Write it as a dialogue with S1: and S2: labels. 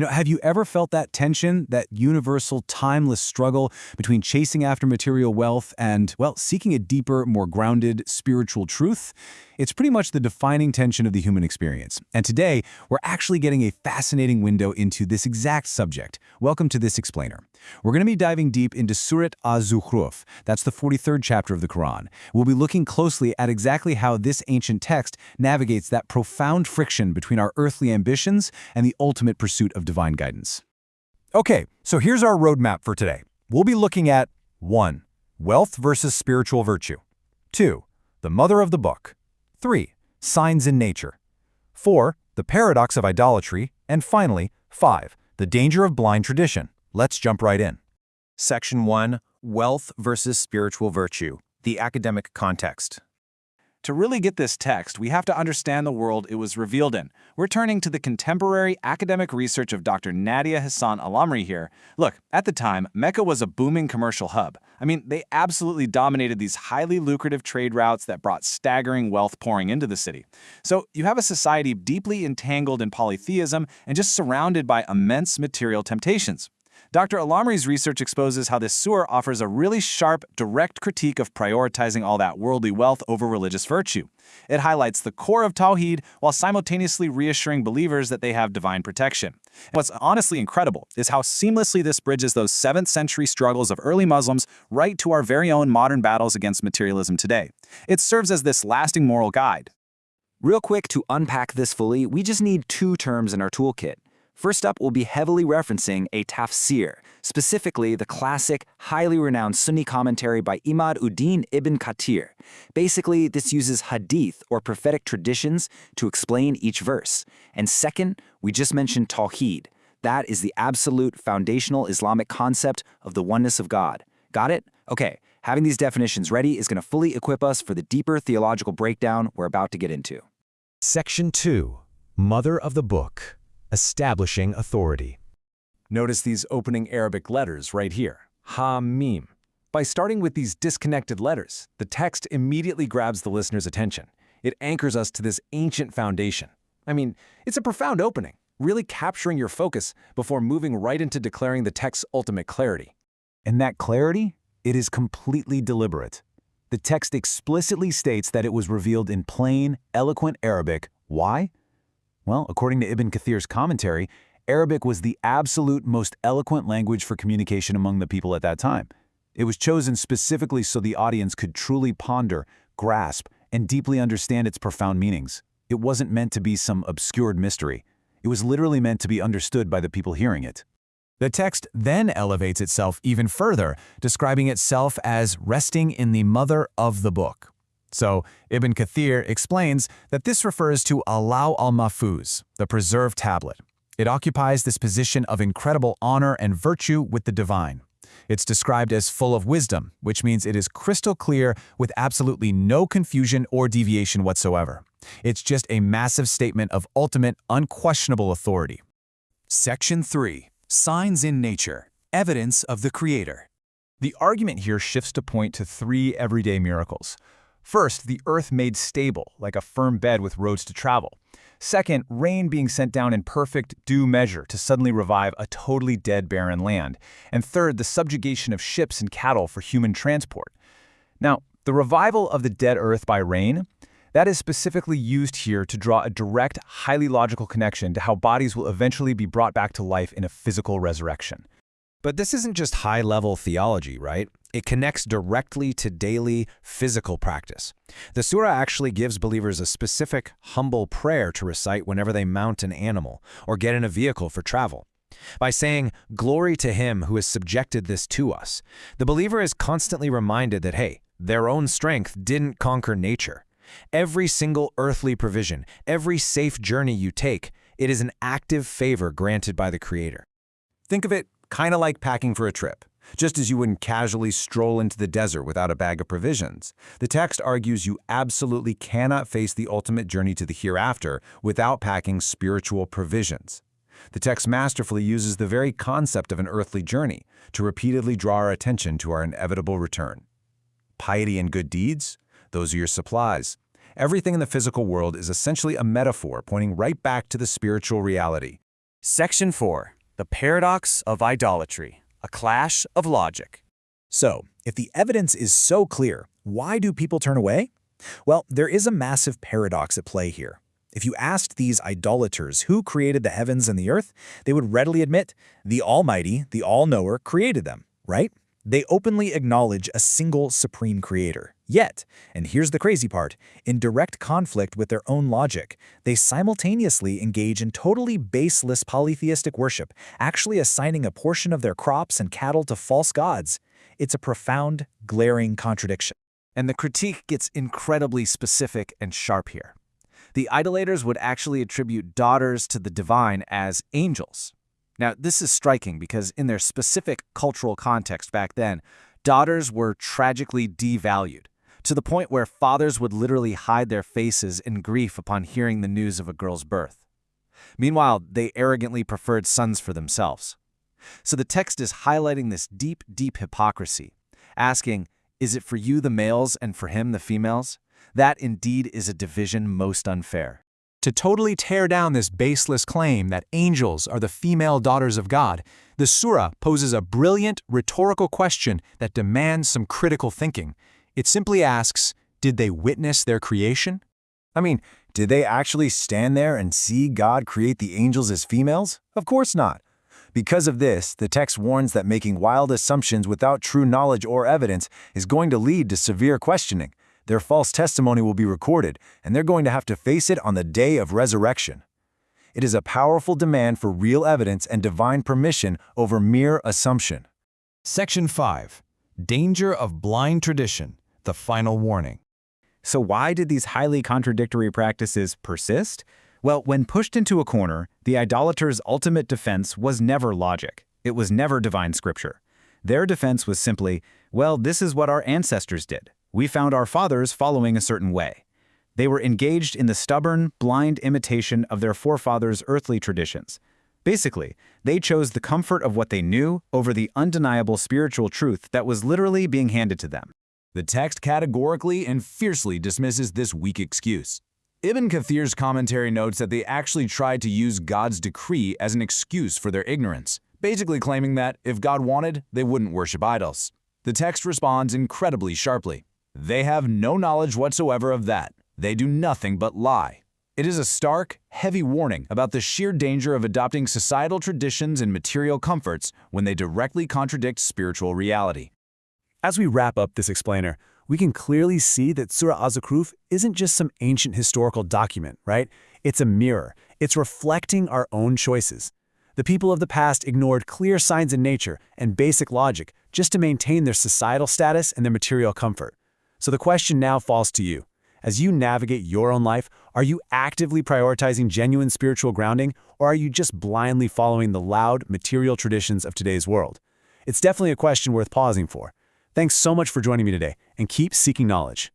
S1: Have you ever felt that tension, that universal, timeless struggle between chasing after material wealth and, well, seeking a deeper, more grounded, spiritual truth? It's pretty much the defining tension of the human experience. And today, we're actually getting a fascinating window into this exact subject. Welcome to This Explainer. We're going to be diving deep into Surah Az-Zukhruf. That's the 43rd chapter of the Quran. We'll be looking closely at exactly how this ancient text navigates that profound friction between our earthly ambitions and the ultimate pursuit of divine guidance. Okay, so here's our roadmap for today. We'll be looking at 1. Wealth versus spiritual virtue. 2. The mother of the book. 3. Signs in nature. 4. The paradox of idolatry. And finally, 5. The danger of blind tradition. Let's jump right in.
S2: Section 1. Wealth versus spiritual virtue. The academic context.
S3: To really get this text, we have to understand the world it was revealed in. We're turning to the contemporary academic research of Dr. Nadia Hassan Al-Amri here. Look, at the time, Mecca was a booming commercial hub. They absolutely dominated these highly lucrative trade routes that brought staggering wealth pouring into the city. So you have a society deeply entangled in polytheism and just surrounded by immense material temptations. Dr. Al-Amri's research exposes how this surah offers a really sharp, direct critique of prioritizing all that worldly wealth over religious virtue. It highlights the core of Tawheed while simultaneously reassuring believers that they have divine protection. And what's honestly incredible is how seamlessly this bridges those 7th century struggles of early Muslims right to our very own modern battles against materialism today. It serves as this lasting moral guide.
S4: Real quick, to unpack this fully, we just need 2 terms in our toolkit. First up, we'll be heavily referencing a tafsir, specifically the classic, highly renowned Sunni commentary by Deen Ibn Kathir. Basically, this uses hadith or prophetic traditions to explain each verse. And second, we just mentioned Tawheed. That is the absolute foundational Islamic concept of the oneness of God. Got it? Okay, having these definitions ready is going to fully equip us for the deeper theological breakdown we're about to get into.
S5: Section 2. Mother of the Book. Establishing authority.
S1: Notice these opening Arabic letters right here, Ha-Mim. By starting with these disconnected letters, the text immediately grabs the listener's attention. It anchors us to this ancient foundation. It's a profound opening, really capturing your focus before moving right into declaring the text's ultimate clarity. And that clarity? It is completely deliberate. The text explicitly states that it was revealed in plain, eloquent Arabic. Why? Well, according to Ibn Kathir's commentary, Arabic was the absolute most eloquent language for communication among the people at that time. It was chosen specifically so the audience could truly ponder, grasp, and deeply understand its profound meanings. It wasn't meant to be some obscured mystery. It was literally meant to be understood by the people hearing it. The text then elevates itself even further, describing itself as resting in the mother of the book. So, Ibn Kathir explains that this refers to Alawh al-Mahfuz, the preserved tablet. It occupies this position of incredible honor and virtue with the divine. It's described as full of wisdom, which means it is crystal clear with absolutely no confusion or deviation whatsoever. It's just a massive statement of ultimate, unquestionable authority.
S5: Section 3. Signs in nature. Evidence of the Creator.
S6: The argument here shifts to point to 3 everyday miracles. First, the earth made stable, like a firm bed with roads to travel. Second, rain being sent down in perfect due measure to suddenly revive a totally dead barren land. And third, the subjugation of ships and cattle for human transport. Now, the revival of the dead earth by rain, that is specifically used here to draw a direct, highly logical connection to how bodies will eventually be brought back to life in a physical resurrection.
S5: But this isn't just high-level theology, right? It connects directly to daily, physical practice. The surah actually gives believers a specific, humble prayer to recite whenever they mount an animal or get in a vehicle for travel. By saying, "Glory to Him who has subjected this to us," the believer is constantly reminded that, hey, their own strength didn't conquer nature. Every single earthly provision, every safe journey you take, it is an active favor granted by the Creator.
S1: Think of it kind of like packing for a trip. Just as you wouldn't casually stroll into the desert without a bag of provisions, the text argues you absolutely cannot face the ultimate journey to the hereafter without packing spiritual provisions. The text masterfully uses the very concept of an earthly journey to repeatedly draw our attention to our inevitable return. Piety and good deeds? Those are your supplies. Everything in the physical world is essentially a metaphor pointing right back to the spiritual reality.
S3: Section 4. The Paradox of Idolatry. A Clash of Logic.
S2: So, if the evidence is so clear, why do people turn away? Well, there is a massive paradox at play here. If you asked these idolaters who created the heavens and the earth, they would readily admit the Almighty, the All-Knower, created them, right? They openly acknowledge a single supreme creator. Yet, and here's the crazy part, in direct conflict with their own logic, they simultaneously engage in totally baseless polytheistic worship, actually assigning a portion of their crops and cattle to false gods. It's a profound, glaring contradiction.
S3: And the critique gets incredibly specific and sharp here. The idolaters would actually attribute daughters to the divine as angels. Now, this is striking because in their specific cultural context back then, daughters were tragically devalued, to the point where fathers would literally hide their faces in grief upon hearing the news of a girl's birth. Meanwhile, they arrogantly preferred sons for themselves. So the text is highlighting this deep, deep hypocrisy, asking, is it for you the males and for him the females? That indeed is a division most unfair.
S6: To totally tear down this baseless claim that angels are the female daughters of God, the surah poses a brilliant rhetorical question that demands some critical thinking. It simply asks, did they witness their creation?
S2: I mean, did they actually stand there and see God create the angels as females? Of course not. Because of this, the text warns that making wild assumptions without true knowledge or evidence is going to lead to severe questioning. Their false testimony will be recorded, and they're going to have to face it on the day of resurrection. It is a powerful demand for real evidence and divine permission over mere assumption.
S5: Section 5. Danger of Blind Tradition, the Final Warning.
S4: So why did these highly contradictory practices persist? Well, when pushed into a corner, the idolaters' ultimate defense was never logic. It was never divine scripture. Their defense was simply, well, this is what our ancestors did. We found our fathers following a certain way. They were engaged in the stubborn, blind imitation of their forefathers' earthly traditions. Basically, they chose the comfort of what they knew over the undeniable spiritual truth that was literally being handed to them.
S1: The text categorically and fiercely dismisses this weak excuse. Ibn Kathir's commentary notes that they actually tried to use God's decree as an excuse for their ignorance, basically claiming that if God wanted, they wouldn't worship idols. The text responds incredibly sharply. They have no knowledge whatsoever of that. They do nothing but lie. It is a stark, heavy warning about the sheer danger of adopting societal traditions and material comforts when they directly contradict spiritual reality.
S7: As we wrap up this explainer, we can clearly see that Surah Az-Zukhruf isn't just some ancient historical document, right? It's a mirror. It's reflecting our own choices. The people of the past ignored clear signs in nature and basic logic just to maintain their societal status and their material comfort. So the question now falls to you. As you navigate your own life, are you actively prioritizing genuine spiritual grounding, or are you just blindly following the loud, material traditions of today's world? It's definitely a question worth pausing for. Thanks so much for joining me today, and keep seeking knowledge.